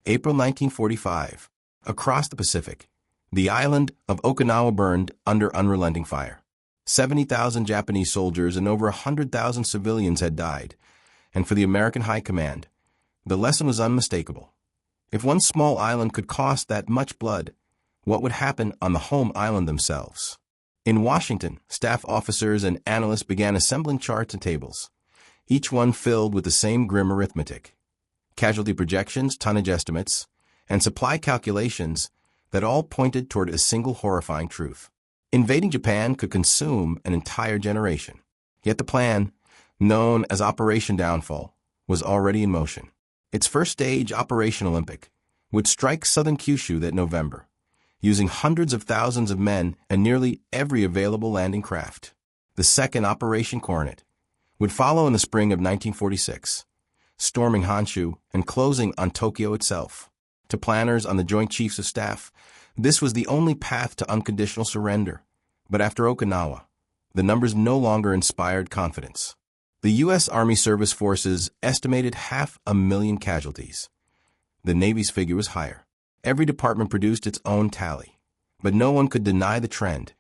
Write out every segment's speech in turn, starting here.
April 1945. Across the Pacific, the island of Okinawa burned under unrelenting fire. 70,000 Japanese soldiers and over 100,000 civilians had died, and for the American High Command, the lesson was unmistakable. If one small island could cost that much blood, what would happen on the home island themselves? In Washington, staff officers and analysts began assembling charts and tables, each one filled with the same grim arithmetic. Casualty projections, tonnage estimates, and supply calculations that all pointed toward a single horrifying truth. Invading Japan could consume an entire generation. Yet the plan, known as Operation Downfall, was already in motion. Its first stage, Operation Olympic, would strike southern Kyushu that November, using hundreds of thousands of men and nearly every available landing craft. The second, Operation Coronet, would follow in the spring of 1946, storming Honshu and closing on Tokyo itself. To planners on the Joint Chiefs of Staff, this was the only path to unconditional surrender. But after Okinawa, the numbers no longer inspired confidence. The U.S. Army Service Forces estimated 500,000 casualties. The Navy's figure was higher. Every department produced its own tally, but no one could deny the trend.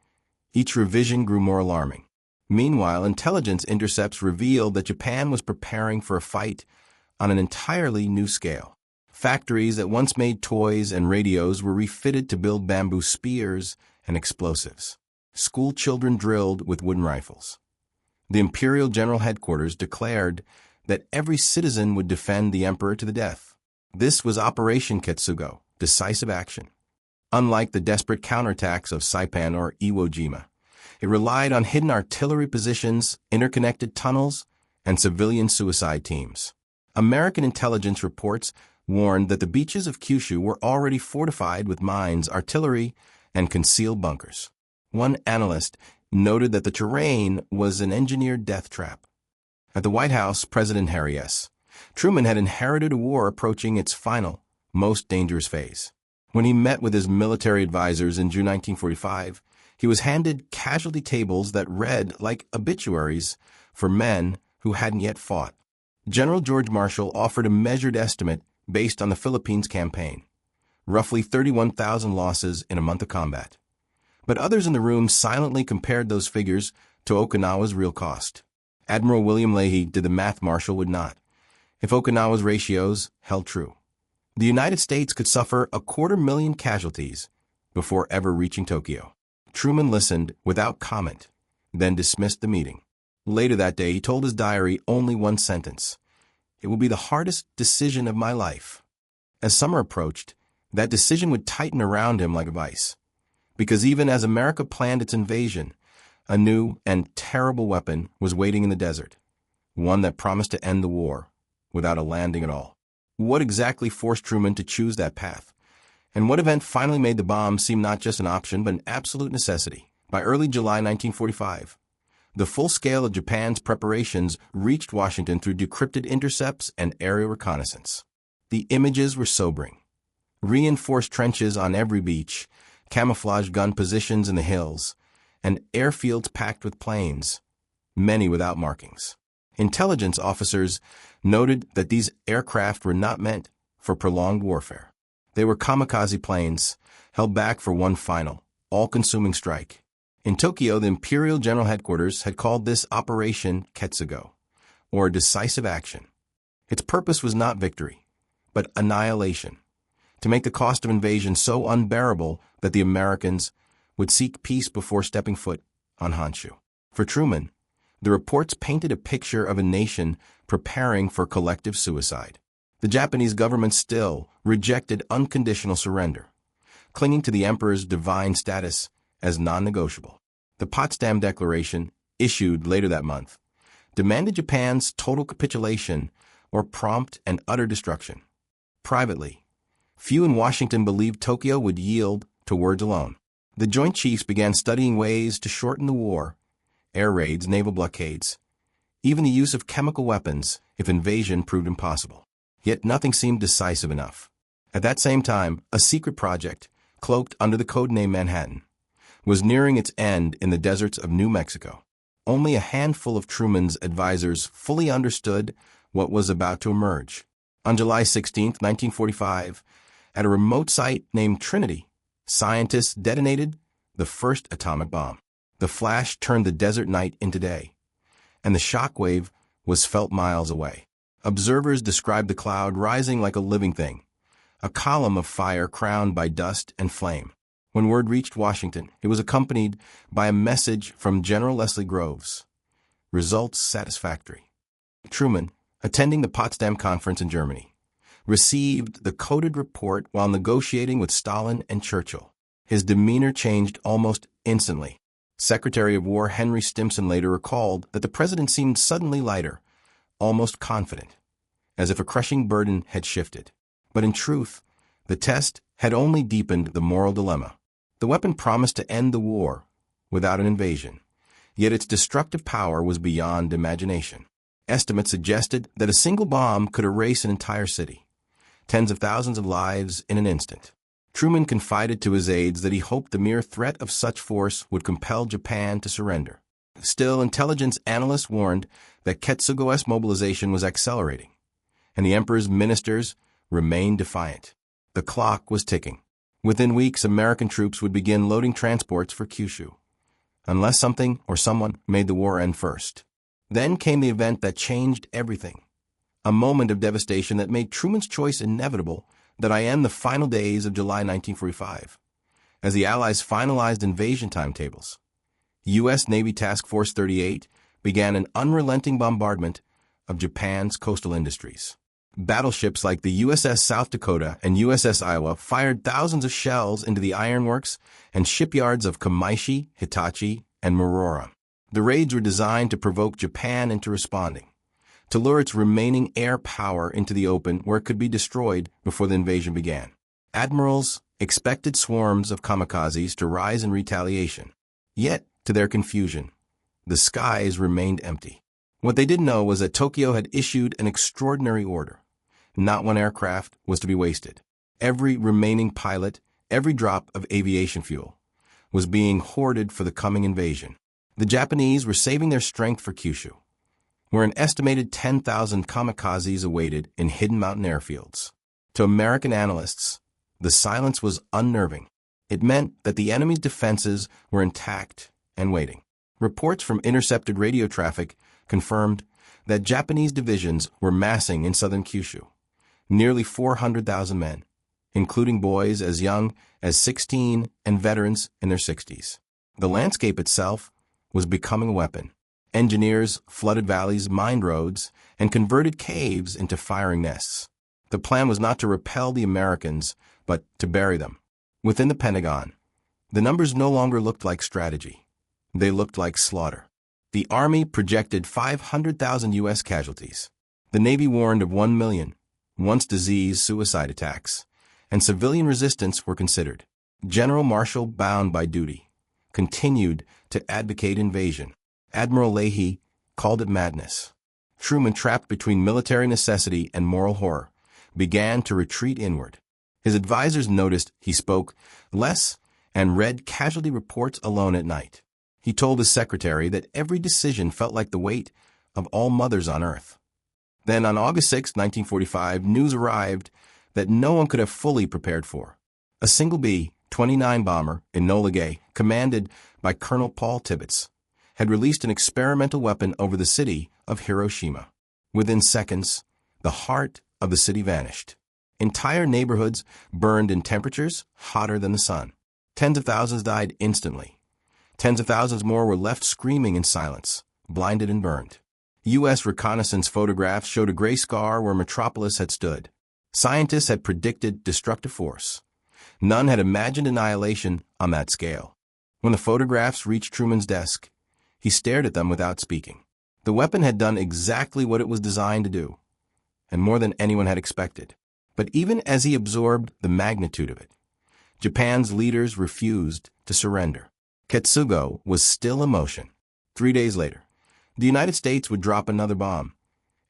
Each revision grew more alarming. Meanwhile, intelligence intercepts revealed that Japan was preparing for a fight on an entirely new scale. Factories that once made toys and radios were refitted to build bamboo spears and explosives. School children drilled with wooden rifles. The Imperial General Headquarters declared that every citizen would defend the emperor to the death. This was Operation Ketsugo, decisive action. Unlike the desperate counterattacks of Saipan or Iwo Jima, it relied on hidden artillery positions, interconnected tunnels, and civilian suicide teams. American intelligence reports warned that the beaches of Kyushu were already fortified with mines, artillery, and concealed bunkers. One analyst noted that the terrain was an engineered death trap. At the White House, President Harry S. Truman had inherited a war approaching its final, most dangerous phase. When he met with his military advisors in June 1945, he was handed casualty tables that read like obituaries for men who hadn't yet fought. General George Marshall offered a measured estimate based on the Philippines campaign, roughly 31,000 losses in a month of combat. But others in the room silently compared those figures to Okinawa's real cost. Admiral William Leahy did the math Marshall would not, if Okinawa's ratios held true. The United States could suffer 250,000 casualties before ever reaching Tokyo. Truman listened without comment, then dismissed the meeting. Later that day, he told his diary only one sentence: "It will be the hardest decision of my life." As summer approached, that decision would tighten around him like a vice. Because even as America planned its invasion, a new and terrible weapon was waiting in the desert, one that promised to end the war without a landing at all. What exactly forced Truman to choose that path? And what event finally made the bomb seem not just an option, but an absolute necessity? By early July 1945, the full scale of Japan's preparations reached Washington through decrypted intercepts and aerial reconnaissance. The images were sobering. Reinforced trenches on every beach, camouflage gun positions in the hills, and airfields packed with planes, many without markings. Intelligence officers noted that these aircraft were not meant for prolonged warfare. They were kamikaze planes, held back for one final, all-consuming strike. In Tokyo, the Imperial General Headquarters had called this Operation Ketsugo, or decisive action. Its purpose was not victory, but annihilation, to make the cost of invasion so unbearable that the Americans would seek peace before stepping foot on Honshu. For Truman, the reports painted a picture of a nation preparing for collective suicide. The Japanese government still rejected unconditional surrender, clinging to the emperor's divine status as non-negotiable. The Potsdam Declaration, issued later that month, demanded Japan's total capitulation or prompt and utter destruction. Privately, few in Washington believed Tokyo would yield to words alone. The Joint Chiefs began studying ways to shorten the war: air raids, naval blockades, even the use of chemical weapons if invasion proved impossible. Yet nothing seemed decisive enough. At that same time, a secret project, cloaked under the codename Manhattan, was nearing its end in the deserts of New Mexico. Only a handful of Truman's advisors fully understood what was about to emerge. On July 16, 1945, at a remote site named Trinity, scientists detonated the first atomic bomb. The flash turned the desert night into day, and the shockwave was felt miles away. Observers described the cloud rising like a living thing, a column of fire crowned by dust and flame. When word reached Washington, it was accompanied by a message from General Leslie Groves. Results satisfactory. Truman, attending the Potsdam Conference in Germany, received the coded report while negotiating with Stalin and Churchill. His demeanor changed almost instantly. Secretary of War Henry Stimson later recalled that the president seemed suddenly lighter, almost confident, as if a crushing burden had shifted. But in truth, the test had only deepened the moral dilemma. The weapon promised to end the war without an invasion, yet its destructive power was beyond imagination. Estimates suggested that a single bomb could erase an entire city, tens of thousands of lives in an instant. Truman confided to his aides that he hoped the mere threat of such force would compel Japan to surrender. Still, intelligence analysts warned that Ketsugo's mobilization was accelerating, and the emperor's ministers remained defiant. The clock was ticking. Within weeks, American troops would begin loading transports for Kyushu, unless something or someone made the war end first. Then came the event that changed everything, a moment of devastation that made Truman's choice inevitable that I end the final days of July 1945. As the Allies finalized invasion timetables, U.S. Navy Task Force 38 began an unrelenting bombardment of Japan's coastal industries. Battleships like the USS South Dakota and USS Iowa fired thousands of shells into the ironworks and shipyards of Kamaishi, Hitachi, and Murora. The raids were designed to provoke Japan into responding, to lure its remaining air power into the open where it could be destroyed before the invasion began. Admirals expected swarms of kamikazes to rise in retaliation. Yet, to their confusion, the skies remained empty. What they didn't know was that Tokyo had issued an extraordinary order. Not one aircraft was to be wasted. Every remaining pilot, every drop of aviation fuel, was being hoarded for the coming invasion. The Japanese were saving their strength for Kyushu, where an estimated 10,000 kamikazes awaited in hidden mountain airfields. To American analysts, the silence was unnerving. It meant that the enemy's defenses were intact and waiting. Reports from intercepted radio traffic confirmed that Japanese divisions were massing in southern Kyushu, nearly 400,000 men, including boys as young as 16 and veterans in their 60s. The landscape itself was becoming a weapon. Engineers flooded valleys, mined roads, and converted caves into firing nests. The plan was not to repel the Americans, but to bury them. Within the Pentagon, the numbers no longer looked like strategy. They looked like slaughter. The Army projected 500,000 U.S. casualties. The Navy warned of 1 million once-diseased suicide attacks, and civilian resistance were considered. General Marshall, bound by duty, continued to advocate invasion. Admiral Leahy called it madness. Truman, trapped between military necessity and moral horror, began to retreat inward. His advisors noticed he spoke less and read casualty reports alone at night. He told his secretary that every decision felt like the weight of all mothers on earth. Then on August 6, 1945, news arrived that no one could have fully prepared for. A single B-29 bomber Enola Gay, commanded by Colonel Paul Tibbets, had released an experimental weapon over the city of Hiroshima. Within seconds, the heart of the city vanished. Entire neighborhoods burned in temperatures hotter than the sun. Tens of thousands died instantly. Tens of thousands more were left screaming in silence, blinded and burned. U.S. reconnaissance photographs showed a gray scar where Metropolis had stood. Scientists had predicted destructive force. None had imagined annihilation on that scale. When the photographs reached Truman's desk, he stared at them without speaking. The weapon had done exactly what it was designed to do, and more than anyone had expected. But even as he absorbed the magnitude of it, Japan's leaders refused to surrender. Ketsugo was still in motion. 3 days later, the United States would drop another bomb,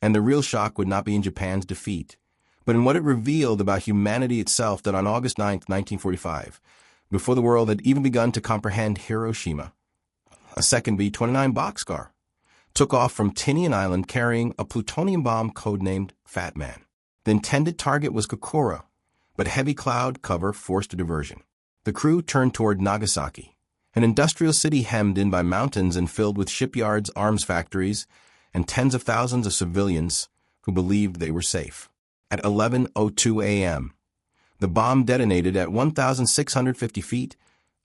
and the real shock would not be in Japan's defeat, but in what it revealed about humanity itself. That on August 9, 1945, before the world had even begun to comprehend Hiroshima, a second B-29 boxcar took off from Tinian Island carrying a plutonium bomb codenamed Fat Man. The intended target was Kokura, but heavy cloud cover forced a diversion. The crew turned toward Nagasaki, an industrial city hemmed in by mountains and filled with shipyards, arms factories, and tens of thousands of civilians who believed they were safe. At 11:02 a.m., the bomb detonated at 1,650 feet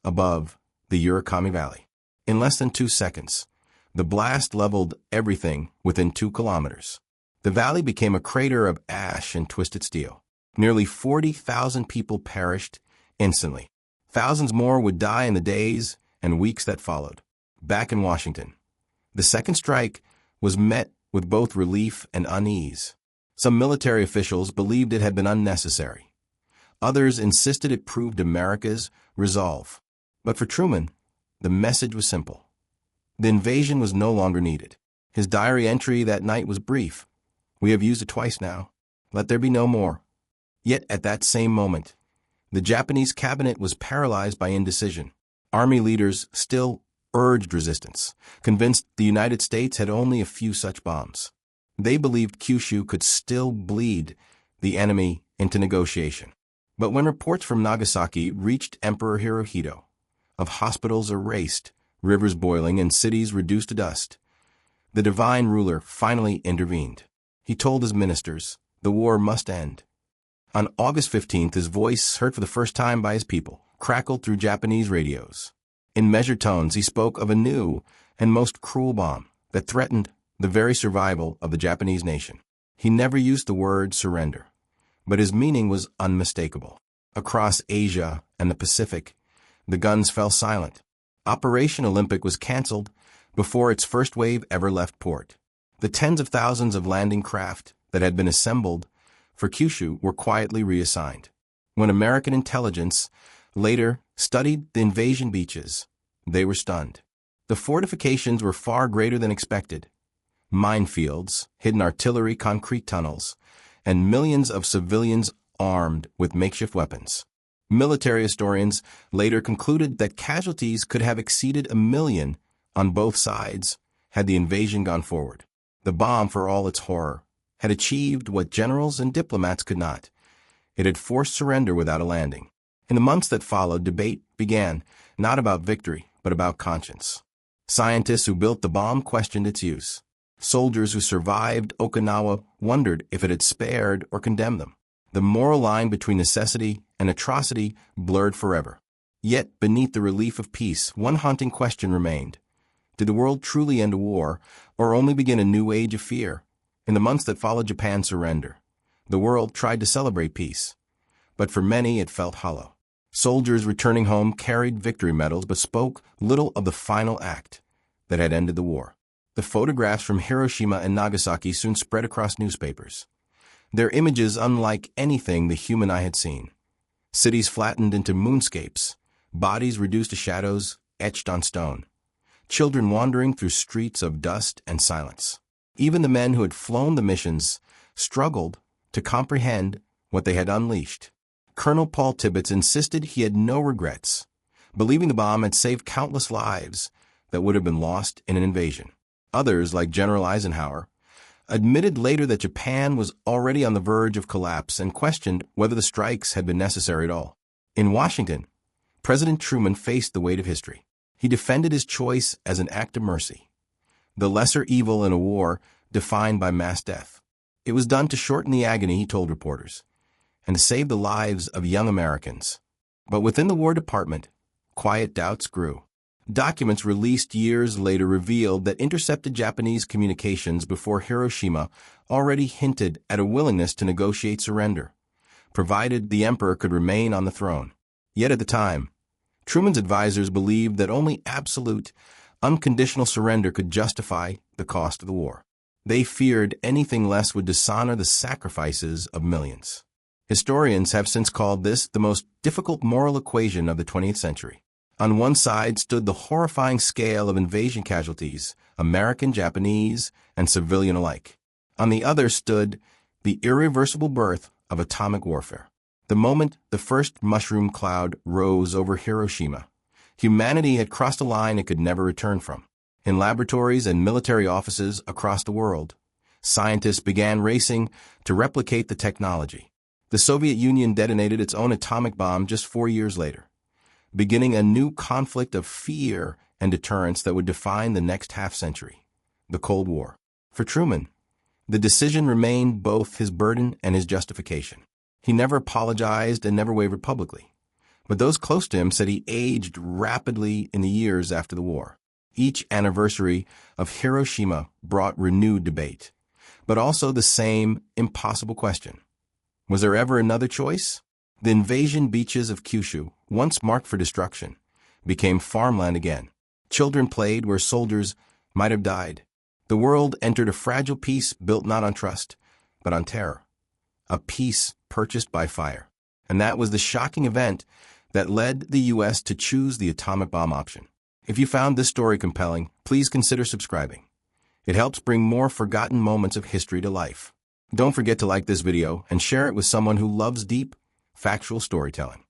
above the Urakami Valley. In less than 2 seconds, the blast leveled everything within 2 kilometers. The valley became a crater of ash and twisted steel. Nearly 40,000 people perished instantly. Thousands more would die in the days and weeks that followed. Back in Washington, the second strike was met with both relief and unease. Some military officials believed it had been unnecessary. Others insisted it proved America's resolve. But for Truman, the message was simple. The invasion was no longer needed. His diary entry that night was brief. "We have used it twice now. Let there be no more." Yet at that same moment, the Japanese cabinet was paralyzed by indecision. Army leaders still urged resistance, convinced the United States had only a few such bombs. They believed Kyushu could still bleed the enemy into negotiation. But when reports from Nagasaki reached Emperor Hirohito, of hospitals erased, rivers boiling, and cities reduced to dust, the divine ruler finally intervened. He told his ministers, the war must end. On August 15th, his voice, heard for the first time by his people, crackled through Japanese radios. In measured tones, he spoke of a new and most cruel bomb that threatened the very survival of the Japanese nation. He never used the word surrender, but his meaning was unmistakable. Across Asia and the Pacific, the guns fell silent. Operation Olympic was canceled before its first wave ever left port. The tens of thousands of landing craft that had been assembled for Kyushu were quietly reassigned. When American intelligence later studied the invasion beaches, they were stunned. The fortifications were far greater than expected. Minefields, hidden artillery, concrete tunnels, and millions of civilians armed with makeshift weapons. Military historians later concluded that casualties could have exceeded 1 million on both sides had the invasion gone forward. The bomb, for all its horror, had achieved what generals and diplomats could not. It had forced surrender without a landing. In the months that followed, debate began, not about victory, but about conscience. Scientists who built the bomb questioned its use. Soldiers who survived Okinawa wondered if it had spared or condemned them. The moral line between necessity and atrocity blurred forever. Yet, beneath the relief of peace, one haunting question remained. Did the world truly end a war, or only begin a new age of fear? In the months that followed Japan's surrender, the world tried to celebrate peace, but for many it felt hollow. Soldiers returning home carried victory medals but spoke little of the final act that had ended the war. The photographs from Hiroshima and Nagasaki soon spread across newspapers. Their images unlike anything the human eye had seen. Cities flattened into moonscapes, bodies reduced to shadows etched on stone. Children wandering through streets of dust and silence. Even the men who had flown the missions struggled to comprehend what they had unleashed. Colonel Paul Tibbets insisted he had no regrets, believing the bomb had saved countless lives that would have been lost in an invasion. Others, like General Eisenhower, admitted later that Japan was already on the verge of collapse and questioned whether the strikes had been necessary at all. In Washington, President Truman faced the weight of history. He defended his choice as an act of mercy, the lesser evil in a war defined by mass death. It was done to shorten the agony, he told reporters, and to save the lives of young Americans. But within the War Department, quiet doubts grew. Documents released years later revealed that intercepted Japanese communications before Hiroshima already hinted at a willingness to negotiate surrender, provided the emperor could remain on the throne. Yet at the time, Truman's advisors believed that only absolute, unconditional surrender could justify the cost of the war. They feared anything less would dishonor the sacrifices of millions. Historians have since called this the most difficult moral equation of the 20th century. On one side stood the horrifying scale of invasion casualties, American, Japanese, and civilian alike. On the other stood the irreversible birth of atomic warfare. The moment the first mushroom cloud rose over Hiroshima, humanity had crossed a line it could never return from. In laboratories and military offices across the world, Scientists began racing to replicate the technology. The Soviet Union detonated its own atomic bomb just 4 years later, beginning a new conflict of fear and deterrence that would define the next half-century, the Cold War. For Truman, the decision remained both his burden and his justification. He never apologized and never wavered publicly. But those close to him said he aged rapidly in the years after the war. Each anniversary of Hiroshima brought renewed debate, but also the same impossible question. Was there ever another choice? The invasion beaches of Kyushu, once marked for destruction, became farmland again. Children played where soldiers might have died. The world entered a fragile peace built not on trust, but on terror. A peace purchased by fire. And that was the shocking event that led the U.S. to choose the atomic bomb option. If you found this story compelling, please consider subscribing. It helps bring more forgotten moments of history to life. Don't forget to like this video and share it with someone who loves deep, factual storytelling.